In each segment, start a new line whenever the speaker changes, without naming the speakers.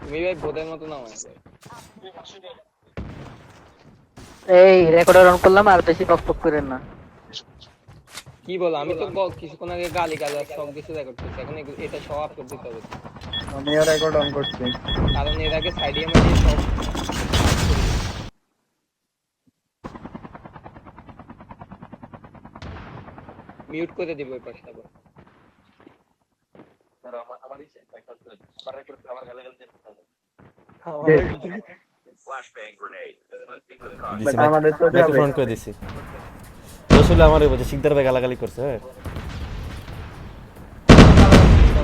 তুমি ভাই বোধের মতো নাও ভাই।
এই রেকর্ডার অন করলাম, আর বেশি বক বক করেন না।
কি বলো, আমি তো কিছুক্ষণ আগে গালি গালাজ সব কিছু রেকর্ড করছি, এখন এটা সব আপলোড দিতে হবে।
আমিও রেকর্ড অন করছি।
কারণ এর আগে সাইডে মাইডে সব কাজ করে দিয়েছি। মিউট করে দিব ওই পাশটা আবার।
দিছি
আমাদের তো যাবে।
মাইক্রোফোন করে দিছি। রসুল আমারে বলছে শিকদার ভাই গালাগালি করছে। হ্যাঁ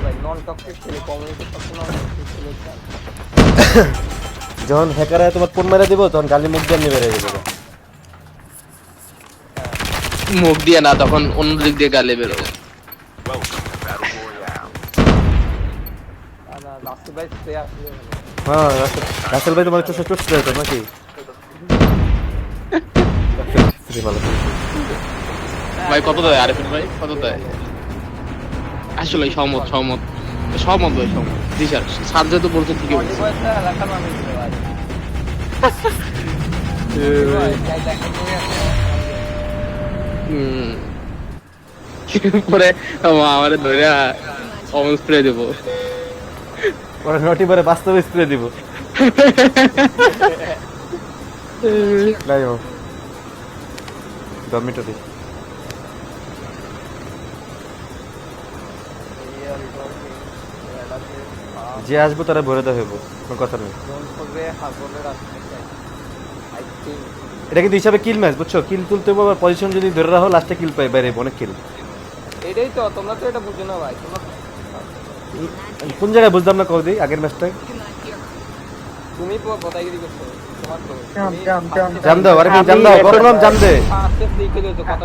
ভাই নন টক্সিক ছেলে, কমিউনিটি সবসময় নন টক্সিক ছেলে চান।
যখন হ্যাকার তোমার ফোন মেরে দিব তখন গালি মুখ দিয়ে নিয়ে বেরিয়ে যাবে।
মুখ দিয়ে না, তখন অন্য দিক দিয়ে গালে বেরোবে।
না রাসেল ভাই সে আসলে
হ্যাঁ রাসেল ভাই তোমার একটু চুষ্ট হতো নাকি?
ভাই কত দেয় আরিফিন ভাই, কত দেয়? আসলে সহমত সহমত সহমত ভাই, সহমত। জি স্যার, স্যার যেহেতু বলছে ঠিকই বলছে।
বয়সটা এলাকার মানুষ ছিল ভাই। ভাই যাই দেখা করে
পরে আমারে ধরে অমন স্প্রে দেবো।
ওরা নটি পরে বাস্তবে স্প্রে দিব। লাইও দমিটা দি যে আসবো তারা ভরে দেওয়া হইব, কোনো কথা নেই। এটা কিন্তু হিসাবে কিল ম্যাচ, বুঝছো? কিল তুলতে হবে, আবার পজিশন যদি ধরে রাখো লাস্টে কিল পাই, বাইরে অনেক কিল।
এটাই তো, তোমরা তো এটা বুঝো না ভাই। তোমরা
কোন জায়গায় বুঝলাম না কদি আগের ম্যাচটায়।
তুমি কথাগিরি করছো, তোমার তো
জাম দাও, আরে জাম দাও, বললাম জাম দে।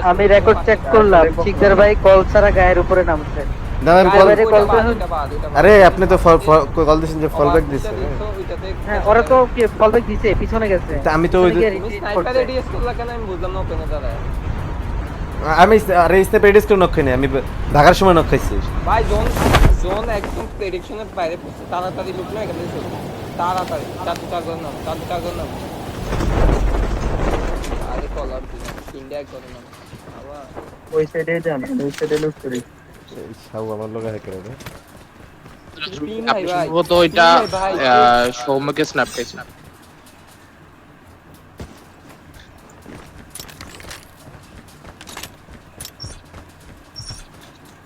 আমি রেকর্ড চেক করলাম, শিকদার ভাই কল ছাড়া গায়ের উপরে নামছে।
না আমি কল, আরে আপনি তো কল দিছেন যে ফল ব্যাক দিছে।
হ্যাঁ ওরা তো কি কল ব্যাক দিছে, পিছনে গেছে।
তা আমি তো ওই যে
স্নাইপার এডিএস করলা কেন আমি বুঝলাম না ওখানে দাঁড়ায়।
আমি আরে স্নেপ এডিস করে নক খাইনি, আমি ঢাকার সময় নক খাইছি।
ভাই জোন জোন একদম প্রেডিকশনের বাইরে পড়ছে, তাড়াতাড়ি লুক না এখানে চলে তাড়াতাড়ি চার করে নাম আরে কলার দিন ইন্ডিয়া করে নাম আবার
ওই সাইডে যান, ওই সাইডে লুক করি।
এই সাউ আমার লগা হ্যাক করে দেয়।
আপনি সম্ভবত ওইটা সৌম্যকে স্ন্যাপ পেয়েছেন।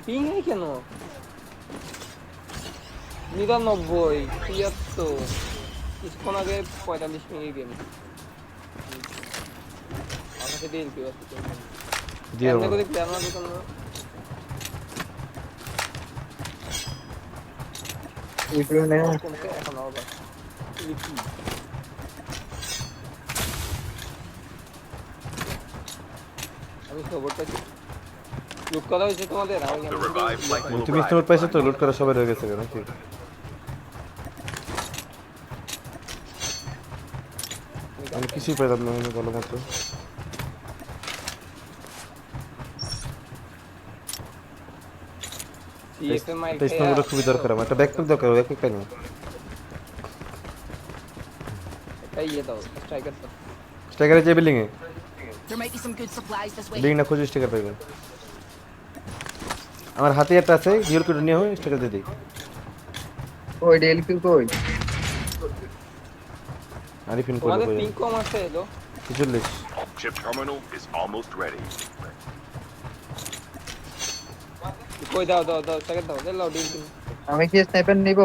পিং নেই কেন? 99 73 কিছুক্ষণ আগে 45 মিনিট গেম আমার সাথে ডিল কি আছে
দিয়ে
এমনি করে প্ল্যান আছে কেন?
এইগুলো নে
কোনটা এখন আবার লিখি আমি খবরটা লুক করা হয়েছে তোমাদের।
তুমি স্টোর পাইছো তো, লুট করা সবাই হয়ে গেছে নাকি? আমি কিছুই পাইলাম না ভালো মতো। টেস্টটা খুবই দরকার, আমার একটা ব্যাকপ্যাক দরকার, ব্যাকপ্যাক পাই না।
এটা ইয়ে দাও স্ট্রাইকার দাও।
স্ট্রাইকারে যে building A
There might be some good supplies this way.
Building না খুঁজে স্ট্রাইকার পাইবেন। আমার হাতে একটা আছে, ডিউল করে নিয়ে হয় স্ট্রাইকার দিয়ে দিই।
ওই ডিএলপি কই?
আরিফিন করে
তোমাদের
কই
পিং কম আছে এলো
40।
Chip terminal is almost ready.
কই দাও স্ট্রাইকার দাও দেলো ডিল দিন।
আমি কি স্নাইপার নিব?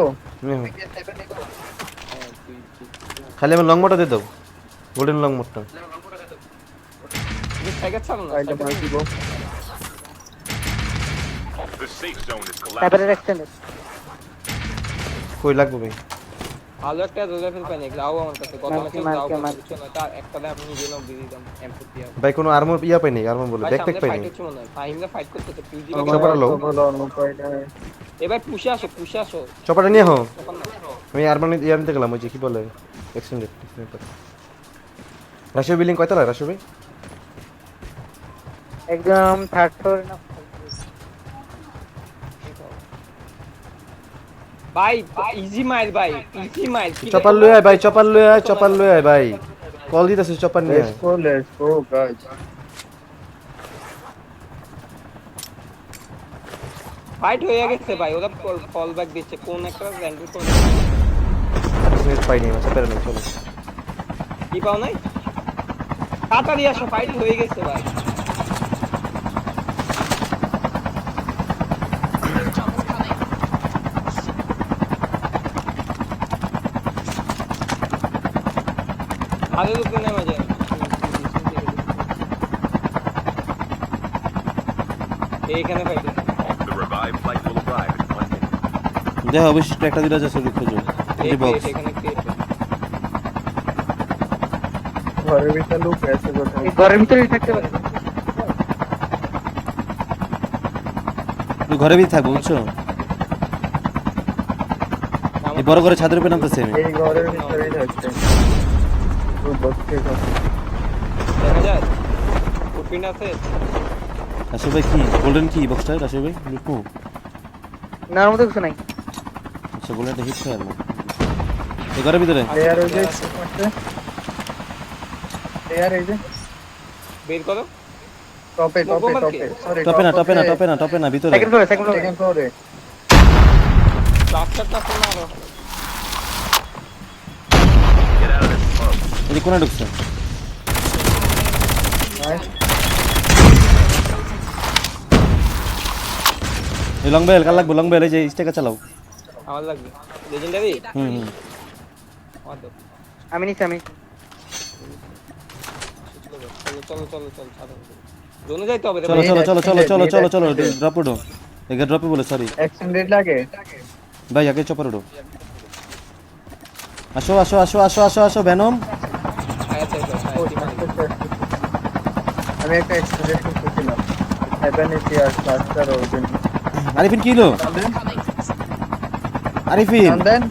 খালি আমার লং মোটা দিয়ে দাও, গোল্ডেন লং মোটটা।
স্ট্রাইকার ছাড়ো না
এটা মার দিব।
The safe zone is
তারপরে
collapsing.
এক্সটেন্ডেড
কই লাগবে ভাই?
ভালো একটা রোজাফেল পাই না, লাও আমার কাছে কত ম্যাচে লাও কিছু না, তার একটা দাম আপনি নিজে নাও দিয়ে দিতাম এমপি আর
ভাই কোনো আর্মর ইয়া পাই নাই, আর্মর বলে
ভাই
ব্যাকপ্যাক
সামনে
পাই
ফাইট
নাই।
হচ্ছে মনে হয়, ফাহিমরা ফাইট করতেছে পিউজি
চপার লো।
বলো অনুপায়টা।
এবার পুশে আসো
চপারটা নিয়ে হো,
তখন না
আমি আর্মর ইয়া নিতে গেলাম, ওই যে কি বলে এক্সটেন্ডেড স্নাইপার। রাশিয়া বিল্ডিং কয়তলা রাশিয়া ভাই?
একদম থার্ড ফ্লোর না।
ভাই ইজি মাইল ভাই ইজি মাইল
চপার লয়ে আয় ভাই, চপার লয়ে আয়, চপার লয়ে আয় ভাই। কল দিতেছে, চপার নিয়ে আয়।
let's go guys.
ফাইট হয়ে গেছে ভাই, ওরা ফল ব্যাক দিচ্ছে কোন একটা র্যান্ডম কোন
মিনিট পাইনি, আচ্ছা পেরে নেই, চলো।
কি পাও নাই, তাড়াতাড়ি আসো, ফাইট হয়ে গেছে ভাই।
Airdrop is coming.
আগের উপরে নেমে যায়। এইখানে ফাইট হচ্ছে।
The revived flight will arrive in 1 minute.
দেখো অবশ্যই একটা দুটো আছে, ছবি খোঁজো।
এই
এই বক্স
এখানে ক্রিয়েট
ঘরের ভিতরে লুক আছে কোথায়?
এই ঘরের ভিতরেই থাকতে পারে।
তুই ঘরে ভিতরে থাকবো, বুঝছো? এই বড় করে ছাদের উপরে নামতেছে আমি।
এই ঘরের ভিতরেই থাকছে। ও বসে আছে।
দেখা যায় ফুটপিন আছে।
রাশিদ ভাই কি গোল্ডেন কি বক্সটা, রাশিদ ভাই লুকো।
না ওর মধ্যে কিছু নাই।
আচ্ছা গোল্ডেনটা হিট খায় না। এই ঘরের ভিতরে
প্লেয়ার ওই যে করতে। প্লেয়ার এই যে
বের করো।
টপে সরি
টপে না ভিতরে।
সেকেন্ড ফ্লোরে
সেকেন্ড ফ্লোরে।
প্লাস্টারটা তো মারো।
Get out of this smoke.
এই কোণে ঢুকছে।
নাইস।
এই লং বেল কাল লাগবে, লং বেল এই যে স্টেকা চালাও।
আমার লাগবে লেজেন্ডারি।
হুম।
আমার দাও।
আমি নিছি আমি।
চলো ছাড়ো। জোনে যাইতে হবে রে
চলো
ভাই।
চলো ড্রপ উঠো। এগে ড্রপে বলে সরি
অ্যাকশন রেড লাগে।
ভাই, আগে চপার উঠো। আসো ভেনম।
আচ্ছা
আমি একটা অ্যাকশন রেড করতেছিলাম। এবেনিটি আর ক্লাস্টার ওজন।
আরিফিন কি হলো?
Coming.
আরিফিন
দেন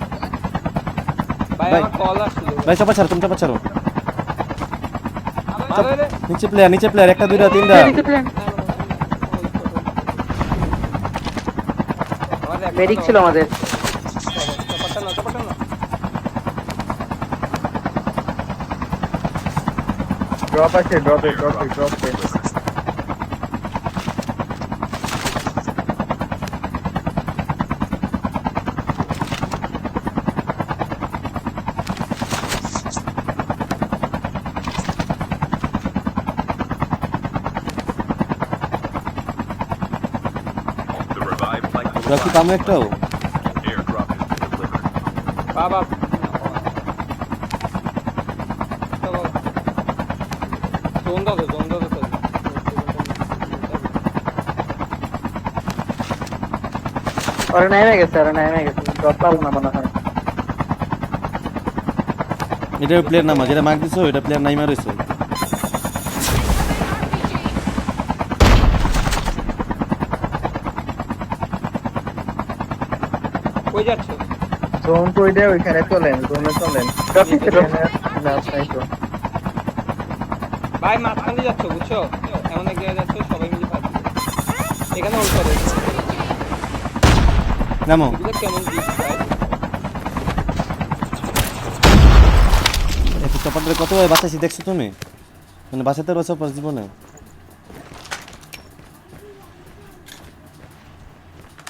ভাই
ভাই।
আমার কল আসছিল।
ভাই চপার ছাড়ো, তুমি চপার ছাড়ো।
আরে
নিচে প্লেয়ার একটা দুইটা তিনটা।
মেডিক ছিল আমাদের।
চপারটা না।
ড্রপ আছে ড্রপে।
The revived flight will
Rocky
arrive.
পামো একটাও।
Airdrop has been delivered.
বাবা জোন দাও তো।
ওরা নেমে গেছে ড্রপ পাবো না মনে হয়।
এটা প্লেয়ার নামা যেটা মার্ক দিছো, এটা প্লেয়ার নাইমা রইছে।
কই যাচ্ছ?
জোন কই দেয় ওইখানে চলেন।
ড্রপ নিচ্ছে ড্রপ।
না নাই তো।
ভাই মাঝখানে যাচ্ছ বুঝছো, এমন এক জায়গায় যাচ্ছ সবাই মিলে ফাইট করবে। এখানে হোল্ড করো।
নামো।
এগুলো কেমন দিস ভাই?
একটু চপার ধরে কত ভাই বাঁচাইছি দেখছো তুমি? মানে বাঁচাতে বাঁচাও পাঁচ জীবনে।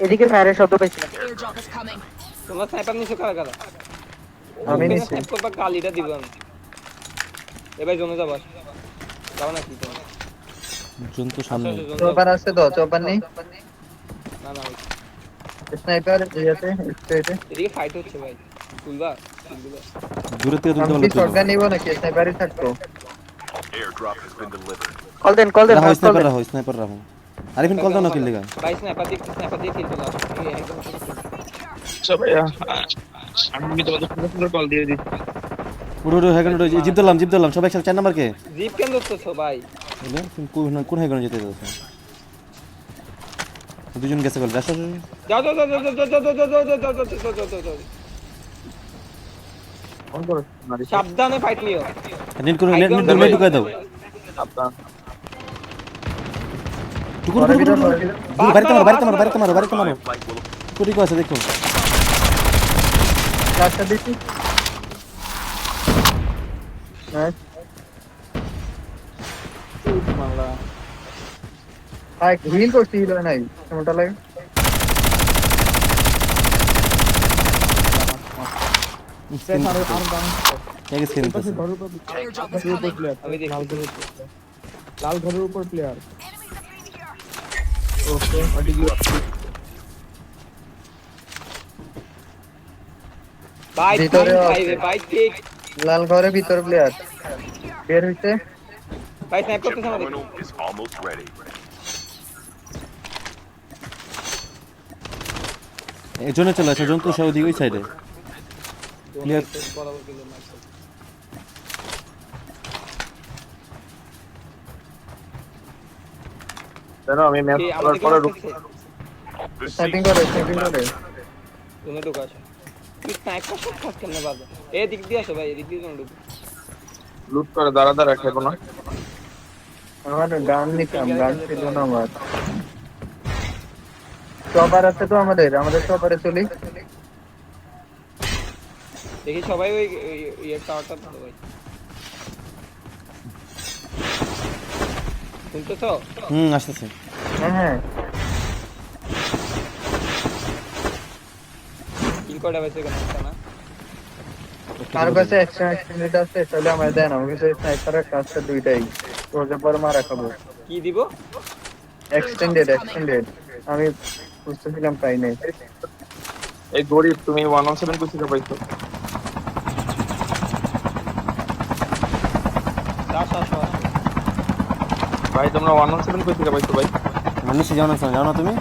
এদিকে ফায়ারের শব্দ পাইছিলাম।
Airdrop is coming.
তোমরা স্নাইপার নিছো কারা?
আমি নিছি।
স্নাইপ করবা কালিটা দিব আমি। এবার জোনে যাবা। যাও না কি তুমি?
জন্তু সামনে।
চপার আছে তো, চপার নেই।
না
স্নাইপার ইয়াতে স্টেটে।
এদিকে ফাইট হচ্ছে ভাই। তুলবা।
দূরে থেকে তুলতে
আমি
পারলে
কি শটগান নিব নাকি স্নাইপারই থাকতো?
Airdrop has been delivered.
Call দেন কল দেন।
স্নাইপার রাখো। আরিফিন কল দাও না কিল লাগা।
ভাই স্নাইপার দিয়ে কিল তোলা। এই একদম
আমি তোমাদের পুরো কল দিয়ে দিই।
উড়ো হ্যাগন উড়ো, জিপ দিলাম সবাই একসাথে 4 নাম্বার কে?
জিপ কেন ধরছো ভাই?
বলে কোন হ্যাগন যেতে যাচ্ছে? দুজন গেছে বল রাশ।
যাও
ফোন করো মারি।
সাবধানে ফাইট নিও।
নেট ঢুকাই দাও। টুকুর
ঘরের ভিতর
বাড়িতে মারো।
Revived flight will
কুড়ি আছে দেখো।
চারটা দিচ্ছি নাইস
বাংলা
হিল করছি হিল হয় নাই কেমনটা লাগে
এক স্ক্রিন আছে
Airdrop is coming.
আমি দেখি
লাল ঘরের উপর প্লেয়ার
ভাই
ভিতরে
ভাই
আছে।
ভাই ঠিক
লাল ঘরের ভিতর প্লেয়ার বের হইছে
ভাই স্ন্যাপ
Chip
করতেছ আমাদের
terminal is almost ready.
এজনে চলে আসে জন তো সৌদি ওই সাইডে Clear.
বরাবর গেল মাইক
জানো আমি ম্যাচ
কি
করার
আমাদের
পরে
The
স্নাইপিং
safe
করে
zone
স্নাইপিং করে
তুমি ঢুকে আসো তুই স্নাইপার শট খাস কেমনে বাজে এই দিক দিয়ে আসো ভাই এদিক দিয়ে তুমি ঢুকো
লুট করে দাঁড়া দাঁড়া খেবো না আমার গান নিতাম গান ছিল না আমার চপার আছে তো আমাদের চপারে চলি
দেখি সবাই ওই ইয়ে টাওয়ারটা ধরো ভাই শুনতেছো
আসতেছে
হ্যাঁ
কিল করে বাইছে কেন না
আর কাছে এক্সট্রা মিনিট আছে তাহলে আমার দেন আমার কাছে স্নাইপারের কাজটা দুইটাই তোকে পর মারা খাবো
কি দিব
এক্সটেন্ডেড আমি বুঝতেছিলাম পাই নাই এই গরিব তুমি 117 কোথা থেকে পাইছো
আসো আসো আসো
ভাই তোমরা 117 কোথা থেকে পাইছো ভাই
মানুষ জানো না তুমি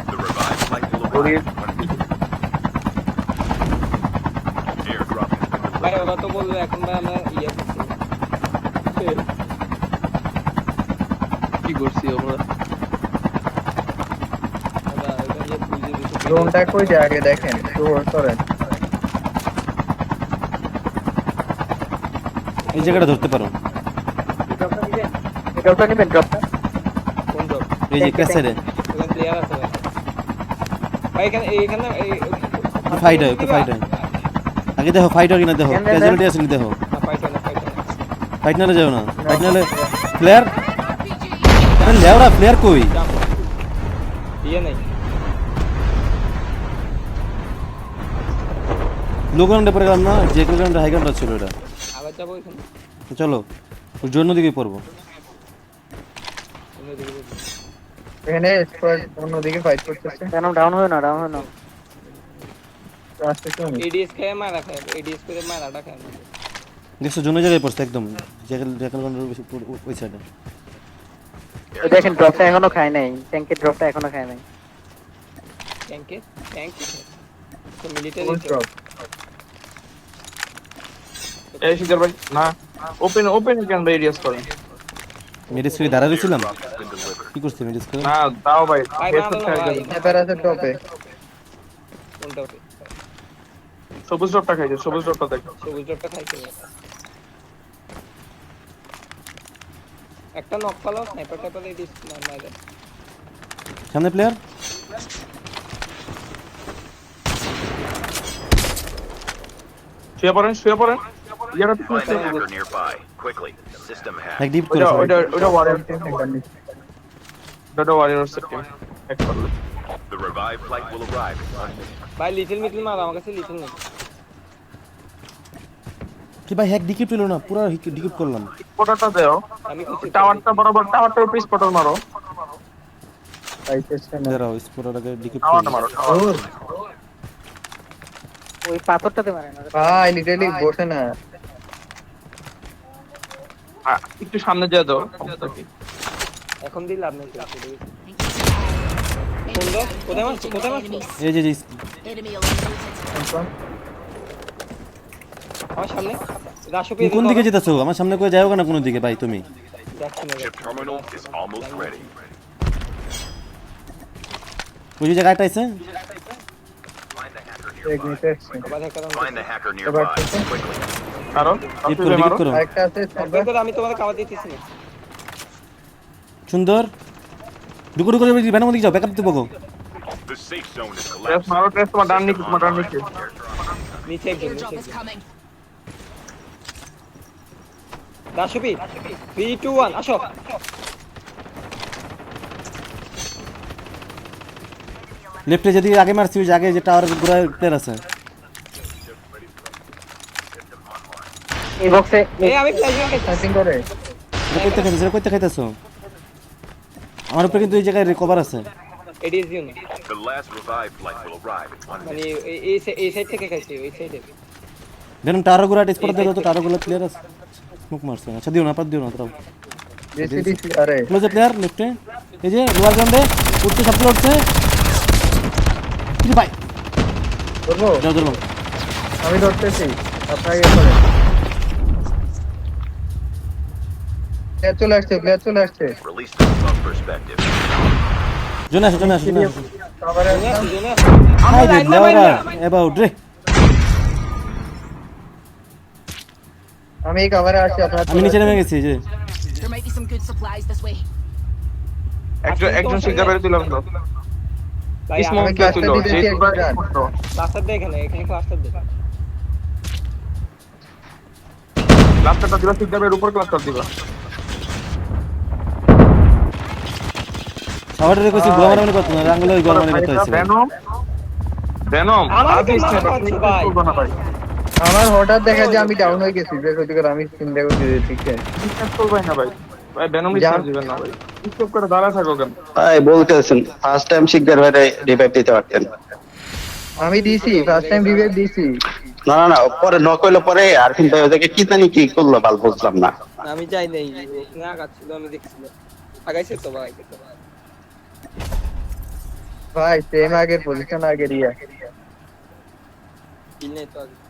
The revived flight will
গরিব
arrive. Airdrop has been
ভাই
delivered.
ওরা তো বলবে এখন ভাই আমরা ইয়ে করছি
কি করছি আমরা
ওরা ওইটা যে বুঝে দিতে
ড্রোনটা কই যায় আগে দেখেন তো করেন
এই জায়গাটা ধরতে পারো
ড্রপটা নেবেন ড্রপটা
কোন ড্রপ
এই যে ক্যাসেটে
ওখানে প্লেয়ার আছে ভাই ভাই এখানে এই
ফাইট হয় আগে দেখো ফাইট হয় কিনা দেখো ক্যাজুয়ালিটি আছে নি দেখো
ফাইট না
ফাইট না যাও না ফাইট নালে প্লেয়ার আরে লেওরা প্লেয়ার কই
ইয়ে নাই
লো গ্রাউন্ডে পড়ে গেলাম না যে গ্রাউন্ডে হাই গ্রাউন্ড ছিল এটা
আবার যাবো এখানে
চলো ওর জন্য দিকে পড়বো
অন্যদিকে যাবো।
এখানে স্কোয়াড অন্যদিকে ফাইট করতেছে
কেন ডাউন হয় না
আসতে শুনি
এডিএস খেয়ে মারা খায় এডিএস করে মারাটা খায়
দেখছো জন্য জায়গায় পড়ছে একদম যেখানে ওই সাইডে
দেখেন ড্রপটা এখনো খায় নাই ট্যাঙ্কের ড্রপটা এখনো খায় নাই
ট্যাঙ্কে ট্যাঙ্ক তো মিলিটারি
ফুল ড্রপ এই শিকার ভাই না ওপেন ক্যান ভাই এরিয়াস করেন
মেডিস করে দাঁড়া দিয়েছিলাম
Airdrop has been delivered.
কি করছি মেডিস করে
না দাও ভাই
ভাই, না, না, না, ভাই।
স্নাইপার আছে টপে
কোনটা ওকে
সবুজ ড্রপটা খাইছে সবুজ ড্রপটা দেখো
সবুজ ডটটা খাইছে একটা নক পালো স্নাইপার টাইপার এডিএস মারা
সামনে প্লেয়ার
শুয়ে পড়েন ইয়ারা তো
Find the hacker nearby. Quickly. System hack.
এক ডিপ করে
ওটা ওয়ারিয়র টিম ওটা ওয়ারিয়র টিম এক করলো
The revived flight will arrive in 1 minute.
ভাই লিটল মিটল মার আমার কাছে লিটল নেই
কি ভাই হ্যাক ডিকিপ পেলো না পুরো ডিকিপ করলাম
স্পটারটা দাও
আমি কিছু
টাওয়ারটা বরাবর টাওয়ারটার উপরে স্পটার মারো আইতেছে না
দাঁড়াও স্পোর্টার আগে ডিকিপ
টাওয়ারটা মারো
ওই পাথরটাতে মারে না
ভাই লিটারালি বসে না একটু সামনে যা দাও
এখন দিলে আপনি কোনটা কোথায় মারছো কোথায় মারছো
Enemies.
এই যে
Enemy eliminated.
আমার সামনে রাশো
তুমি
পেয়ে
কোন দিকে যেতেছো আমার সামনে করে যাও না কোনো দিকে ভাই তুমি
যাচ্ছি না
Chip terminal is almost ready.
ওই যে জায়গাটা আছে
Find the hacker
এক
nearby.
মিনিট
আবার একটা
Find the hacker nearby. Quickly.
কারণ
ডিকিপ করো
একটা আছে
আমি তোমাদের খাবার দিতেছি না
সুন্দর ঢুকো ব্যানার মধ্যে যাও ব্যাকআপ দিতে বগো
The safe zone is collapsed.
মারো ট্রেস তোমার ডান নিচে
Online. Airdrop.
নিচে একজন
Airdrop is coming.
রাশবি 3 2 1 আসো
লেফটে যেদিকে আগে মারছি ওই যে আগে যে টাওয়ার ঘুরায় প্লেয়ার আছে
এই বক্সে
এই আমি ফ্ল্যাশব্যাং খাইছি
সার্চিং করে
এটা কইতে খাইতেছো আমার উপরে কিন্তু এই জায়গায় রিকভার আছে
it is unique
The last revived flight will arrive in 1
মানে
minute.
এই সাইড থেকে খাইছি ওই সাইডে
দেখুন টাওয়ার ঘুরা স্পট দিয়ে দাও তো টাওয়ার গুলো প্লেয়ার আছে স্মোক মারছে আচ্ছা দিও না পাত দিও না তাও
ডিসি আরে
ক্লোজ প্লেয়ার লেফটে এই যে লোয়ার গ্রাউন্ডে উঠতে সব উঠছে কি ভাই
করবো
যাও ধরো
আমি ধরতেছি আপনারা ইয়ে করেন প্লেয়ার চলে আসছে
Release the above perspective.
জোনে আসো জোনে আসো
কভারে আসলাম
হাই রে লেওরা অ্যাবাউট রে
আমি কভারে আসছি আপনারা
আমি নিচে নেমে গেছি এই যে
There might be some good supplies this way.
একজন শিক্ষা বের দিলাম তো
ভাই
স্মোক
আমি
ক্লাসে দিতেছি একবার
ক্লাস্টার দে এখানে ক্লাস্টার দে
ক্লাসটা দিবা শিক্ষা বের উপর ক্লাসটা দিবা
আমাদের কইছি গোয়া মারামারি করতে না রাঙ্গুলো ওই গোয়া মারামারি করতে হইছে
ভেনম
আমার তো মারা খাচ্ছে ভাই
আমার হঠাৎ দেখা যায় আমি ডাউন হয়ে গেছি যে কইতে আমি স্কিন দেখো দিয়ে ঠিক আছে ডিসকাস করবেন না ভাই ভাই ভেনম রিচার্জ দিবেন না ভাই স্টপ করে দাঁড়া থাকো কেন
ভাই বলতেছেন ফার্স্ট টাইম শিকদার ভাইরে রিভাইভ দিতে পারতেন
আমি দিছি ফার্স্ট টাইম রিভাইভ দিছি
না না না পরে নক হইলো পরে আরফিন ভাই ওদেরকে কি জানি কি করলো বাল বুঝলাম না
আমি যাই নাই না আগাচ্ছিল আমি দেখছিলাম আগাইছে তো ভাই
ভাই সেম আগের পজিশন আগের ইয়া
কিল নেই তো আগে